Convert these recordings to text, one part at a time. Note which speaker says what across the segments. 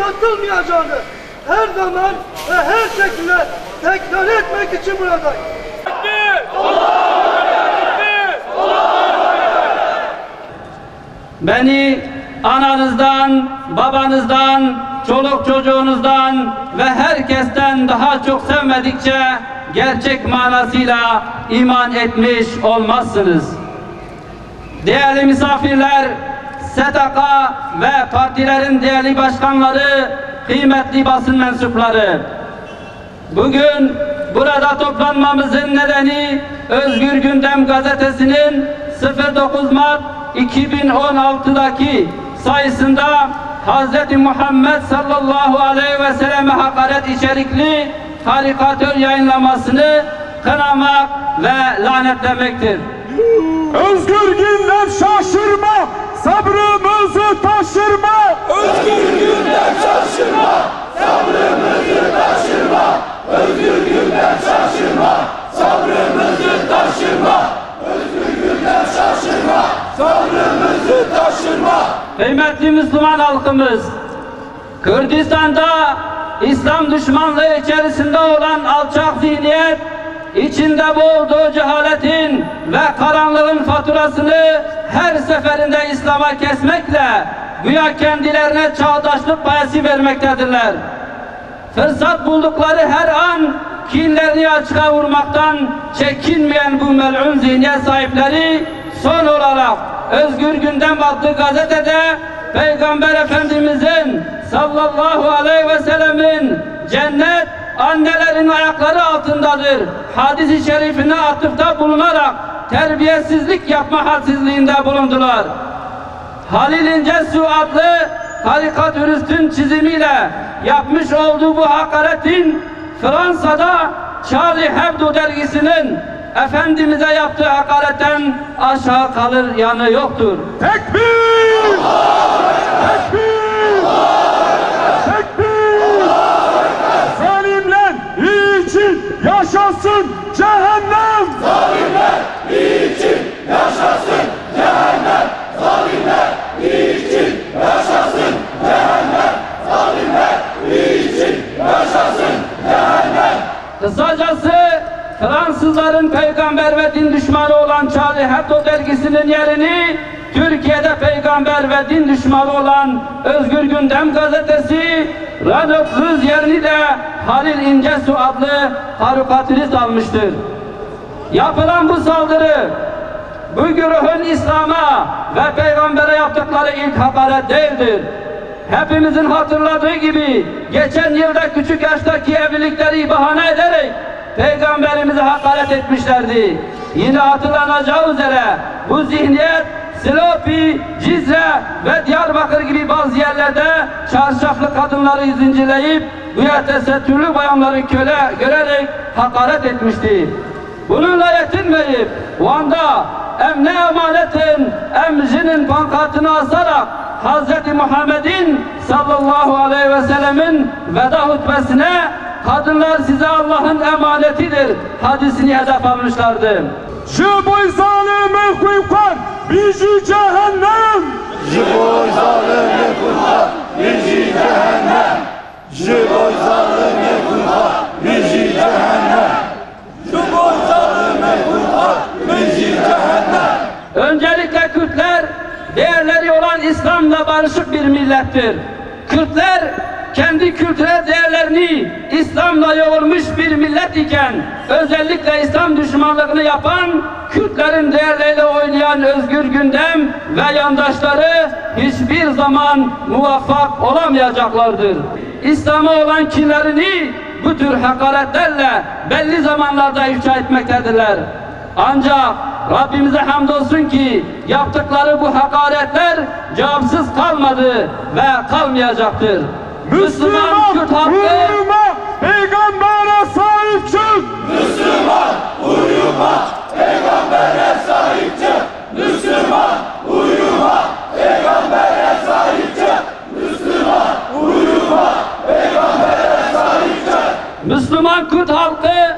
Speaker 1: satılmayacağını her zaman ve her şekilde tekrar etmek için buradayız.
Speaker 2: Beni ananızdan, babanızdan, çoluk çocuğunuzdan ve herkesten daha çok sevmedikçe gerçek manasıyla iman etmiş olmazsınız. Değerli misafirler, STK ve partilerin değerli başkanları, kıymetli basın mensupları, bugün burada toplanmamızın nedeni Özgür Gündem gazetesinin 09 Mart 2016'daki sayısında Hz. Muhammed sallallahu aleyhi ve selleme hakaret içerikli karikatür yayınlamasını kınamak ve lanetlemektir.
Speaker 3: Özgür Gündem şaşırma, sabrımızı taşırma.
Speaker 4: Özgür Gündem şaşırma, sabrımızı taşırma. Özgür Gündem şaşırma, sabrımızı taşırma. Özgür Gündem şaşırma, sabrımızı taşırma.
Speaker 2: Kıymetli Müslüman halkımız, Kürdistan'da İslam düşmanlığı içerisinde olan alçak zihniyet, içinde boğulduğu cehaletin ve karanlığın faturasını her seferinde İslam'a kesmekle güya kendilerine çağdaşlık payesi vermektedirler. Fırsat buldukları her an kinlerini açığa vurmaktan çekinmeyen bu mel'un zihniyet sahipleri son olarak Özgür Gündem adlı gazetede Peygamber Efendimizin sallallahu aleyhi ve sellemin cennet annelerin ayakları altındadır hadis-i şerifine atıfta bulunarak terbiyesizlik yapma hadsizliğinde bulundular. Halil İncesu adlı karikatüristin çizimiyle yapmış olduğu bu hakaretin Fransa'da Charlie Hebdo dergisinin Efendimiz'e yaptığı hakaretten aşağı kalır yanı yoktur.
Speaker 3: Tekbir! Tekbir! Tekbir! Zalimler için yaşasın cehennem!
Speaker 4: Zalimler için yaşasın cehennem. Zalimler için yaşasın cehennem. Zalimler için yaşasın cehennem.
Speaker 2: Kısacası Fransızların peygamber ve din düşmanı olan Charlie Hebdo dergisinin yerini Türkiye'de peygamber ve din düşmanı olan Özgür Gündem gazetesi, Radyokluz yerini de Halil İncesu adlı karikatürist almıştır. Yapılan bu saldırı bu güruhun İslam'a ve peygambere yaptıkları ilk hakaret değildir. Hepimizin hatırladığı gibi geçen yılda küçük yaştaki evlilikleri bahane ederek Peygamberimize hakaret etmişlerdi. Yine hatırlanacağı üzere bu zihniyet Silopi, Cizre ve Diyarbakır gibi bazı yerlerde çarşaflı kadınları zincirleyip güya tesettürlü bayanları köle görerek hakaret etmişti. Bununla yetinmeyip Van'da emne emanetin emcinin pankartını asarak Hz. Muhammed'in sallallahu aleyhi ve sellemin veda hutbesine kadınlar size Allah'ın emanetidir hadisini hedef almışlardı.
Speaker 3: Je boy zalime kuykan bizi cehennem.
Speaker 4: Je boy zalime kuykan bizi cehennem. Je boy zalime kuykan bizi cehennem. Je boy zalime kuykan bizi cehennem.
Speaker 2: Öncelikle Kürtler değerleri olan İslam'la barışık bir millettir. Kürtler kendi kültürel değerlerini İslam'la yoğurmuş bir millet iken özellikle İslam düşmanlığını yapan Kürtlerin değerleriyle oynayan Özgür Gündem ve yandaşları hiçbir zaman muvaffak olamayacaklardır. İslam'a olan kinlerini bu tür hakaretlerle belli zamanlarda ifşa etmektedirler. Ancak Rabbimize hamdolsun ki yaptıkları bu hakaretler cevapsız kalmadı ve kalmayacaktır.
Speaker 3: Müslüman
Speaker 2: Kürt halkı
Speaker 3: uyuma, peygambere sahip çık.
Speaker 4: Müslüman uyuma, peygambere sahip çık. Müslüman uyuma, peygambere sahip çık. Müslüman uyuma, peygambere sahip çık.
Speaker 2: Müslüman Kürt halkı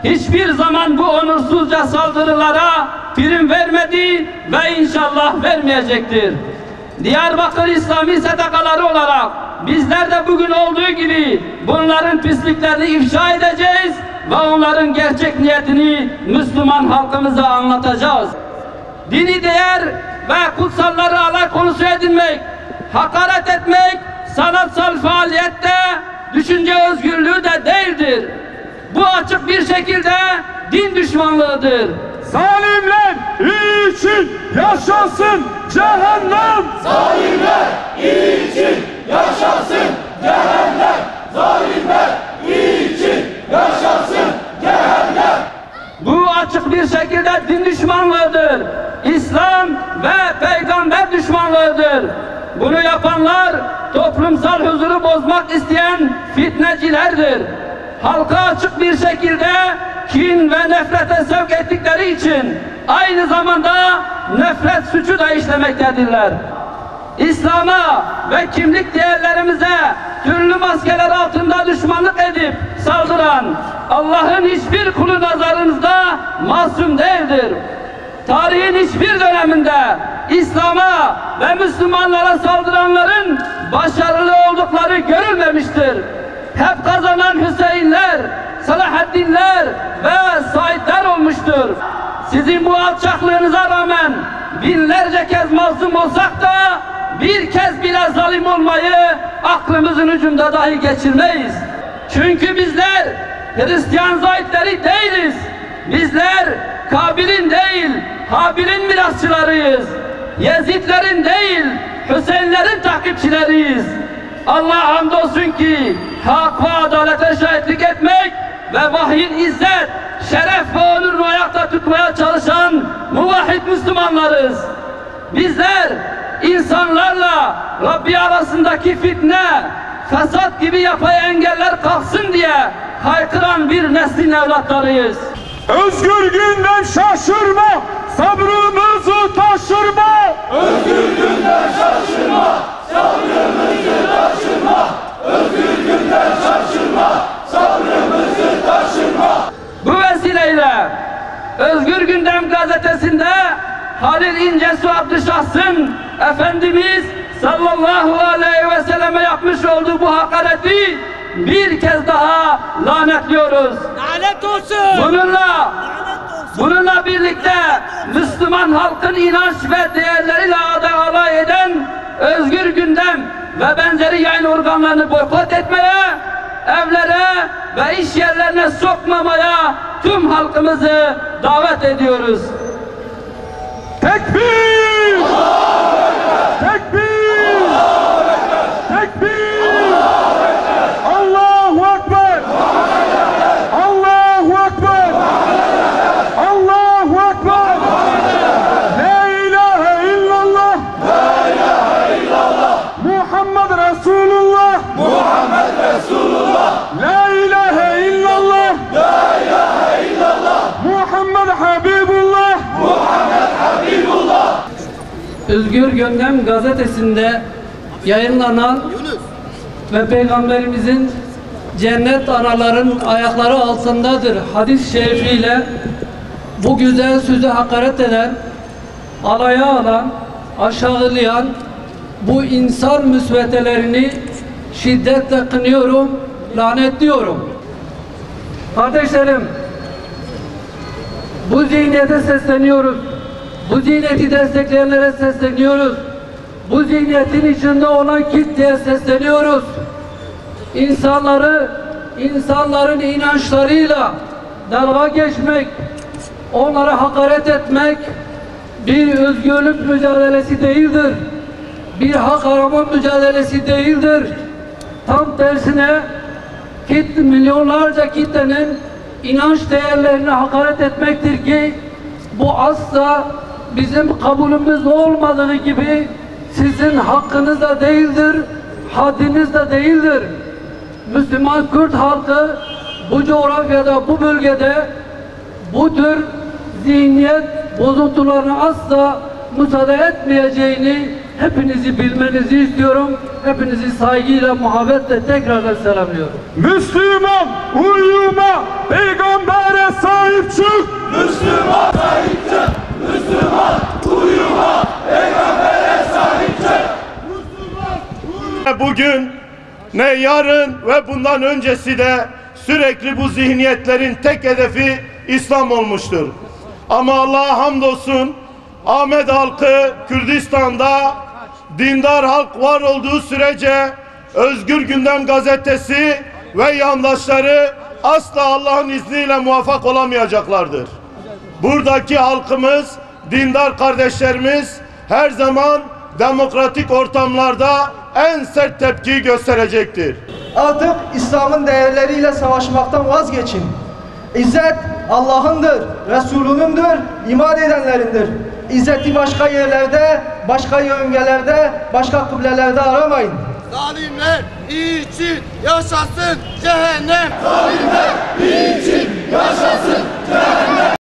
Speaker 2: hiçbir zaman bu onursuzca saldırılara prim vermedi ve inşallah vermeyecektir. Diyarbakır İslami STK'ları olarak bizler de bugün olduğu gibi bunların pisliklerini ifşa edeceğiz ve onların gerçek niyetini Müslüman halkımıza anlatacağız. Dini değer ve kutsalları alay konusu edinmek, hakaret etmek, sanatsal faaliyette düşünce özgürlüğü de değildir. Bu açık bir şekilde din düşmanlığıdır.
Speaker 3: Zalimler için yaşasın cehennem.
Speaker 4: Zalimler için yaşasın cehennem. Zalimler için yaşasın cehennem.
Speaker 2: Bu açık bir şekilde din düşmanlığıdır. İslam ve peygamber düşmanlığıdır. Bunu yapanlar toplumsal huzuru bozmak isteyen fitnecilerdir. Halka açık bir şekilde kin ve nefrete sevk ettikleri için aynı zamanda nefret suçu da işlemektedirler. İslam'a ve kimlik değerlerimize türlü maskeler altında düşmanlık edip saldıran Allah'ın hiçbir kulu nazarınızda masum değildir. Tarihin hiçbir döneminde İslam'a ve Müslümanlara saldıranların başarılı oldukları görülmemiştir. Hep kazanan Hüseyinler, Selahaddinler ve Saidler olmuştur. Sizin bu alçaklığınıza rağmen binlerce kez mazlum olsak da bir kez bile zalim olmayı aklımızın ucunda dahi geçirmeyiz. Çünkü bizler Hristiyan Zaidleri değiliz. Bizler Kabil'in değil, Habil'in mirasçılarıyız. Yezidlerin değil, Hüseyinlerin takipçileriyiz. Allah'a hamdolsun ki hak ve adalete şahitlik etmek ve vahyin izzet, şeref ve onurunu ayakta tutmaya çalışan muvahhid Müslümanlarız. Bizler insanlarla Rabbi arasındaki fitne, fesat gibi yapay engeller kalksın diye haykıran bir neslin evlatlarıyız.
Speaker 3: Özgür günden şaşırma, sabrımızı taşırma.
Speaker 4: Özgür günden şaşırma, sabrımızı taşırma. Özgür günden şaşırma, sabrımızı taşırma.
Speaker 2: Bu vesileyle Özgür Gündem gazetesinde Halil İncesu Abdüşahs'ın Efendimiz sallallahu aleyhi ve selleme yapmış olduğu bu hakareti bir kez daha lanetliyoruz.
Speaker 1: Lanet olsun.
Speaker 2: Bununla birlikte Müslüman halkın inanç ve değerleriyle alay eden Özgür Gündem ve benzeri yayın organlarını boykot etmeye, evlere ve iş yerlerine sokmamaya tüm halkımızı davet ediyoruz.
Speaker 3: Tekbir! Tekbir! Tekbir! Allahu Ekber! Allahu Ekber! Allahu Ekber! La ilahe illallah!
Speaker 4: La ilahe illallah.
Speaker 3: Muhammed Resulullah!
Speaker 4: Muhammed Resulullah.
Speaker 3: La ilahe illallah!
Speaker 4: La ilahe illallah.
Speaker 3: Muhammed Habibullah!
Speaker 4: Muhammed Habibullah.
Speaker 5: Özgür Gündem gazetesinde yayınlanan ve Peygamberimizin cennet anaların ayakları altındadır hadis-i şerifiyle bu güzel sözü hakaret eden, alaya alan, aşağılayan bu insan müsvedelerini şiddetle kınıyorum, lanetliyorum. Kardeşlerim, bu zihniyete sesleniyoruz. Bu zihniyeti destekleyenlere sesleniyoruz. Bu zihniyetin içinde olan kitleye sesleniyoruz. İnsanların inançlarıyla dalga geçmek, onlara hakaret etmek bir özgürlük mücadelesi değildir. Bir hak arama mücadelesi değildir. Tam tersine milyonlarca kitlenin inanç değerlerine hakaret etmektir ki bu asla bizim kabulümüz olmadığı gibi sizin hakkınız da değildir, haddiniz de değildir. Müslüman Kürt halkı bu coğrafyada, bu bölgede bu tür zihniyet bozuntularına asla müsaade etmeyeceğini hepinizi bilmenizi istiyorum. Hepinizi saygıyla, muhabbetle tekrardan selamlıyorum.
Speaker 3: Müslüman uyuma, peygambere sahip çık.
Speaker 4: Müslüman sahip çık. Müslüman uyuma, peygambere sahip çık.
Speaker 3: Bugün
Speaker 6: ne yarın ve bundan öncesi de sürekli bu zihniyetlerin tek hedefi İslam olmuştur. Ama Allah'a hamdolsun Ahmet halkı Kürdistan'da dindar halk var olduğu sürece Özgür Gündem gazetesi ve yandaşları asla Allah'ın izniyle muvaffak olamayacaklardır. Buradaki halkımız, dindar kardeşlerimiz her zaman demokratik ortamlarda en sert tepkiyi gösterecektir.
Speaker 1: Artık İslam'ın değerleriyle savaşmaktan vazgeçin. İzzet Allah'ındır, Resulünündür, iman edenlerindir. İzzeti başka yerlerde, başka yörüngelerde, başka kıblelerde aramayın.
Speaker 7: Zalimler iyi için yaşasın cehennem.
Speaker 4: Zalimler iyi için yaşasın